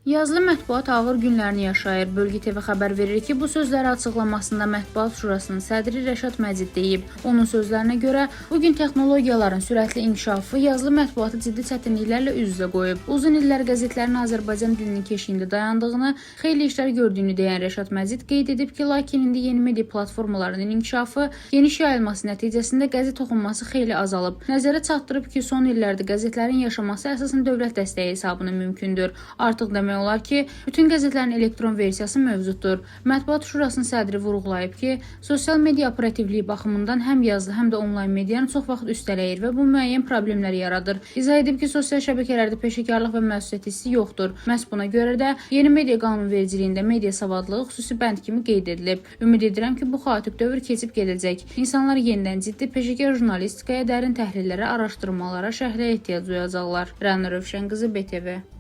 Yazılı mətbuat ağır günlərini yaşayır. Bölgə TV xəbər verir ki, bu sözləri açıqlamasında Mətbuat Şurasının sədri Rəşad Məcid deyib. Onun sözlərinə görə, bugün texnologiyaların sürətli inkişafı yazılı mətbuatı ciddi çətinliklərlə üz-üzə qoyub. Uzun illər qəzetlərin Azərbaycan dilinin keşiyində dayandığını, xeyli işlər gördüyünü deyən Rəşad Məcid qeyd edib ki, lakin indi yeni media platformalarının inkişafı, geniş yayılması nəticəsində qəzet oxunması xeyli azalıb. Nəzərə çatdırıb ki, son illərdə qəzetlərin yaşaması əsasən dövlət dəstəyi hesabına mümkündür. Artıq demək olar ki, bütün qəzetlərin elektron versiyası mövcuddur. Mətbuat Şurasının sədri vurğulayıb ki, sosial media operativliyi baxımından həm yazılı, həm də onlayn medianı çox vaxt üstələyir və bu müəyyən problemlər yaradır. İzah edib ki, sosial şəbəkələrdə peşəkarlıq və məsuliyyət hissi yoxdur. Məhz buna görə də yeni media qanunvericiliyində media savadlılığı xüsusi bənd kimi qeyd edilib. Ümid edirəm ki, bu xaotik dövr keçib gedəcək. İnsanlar yenidən ciddi peşəkar jurnalistikaya, dərin təhlillərə, araşdırmalara, şərhlərə ehtiyac duyacaqlar. Rəna Rövşən qızı, BTV.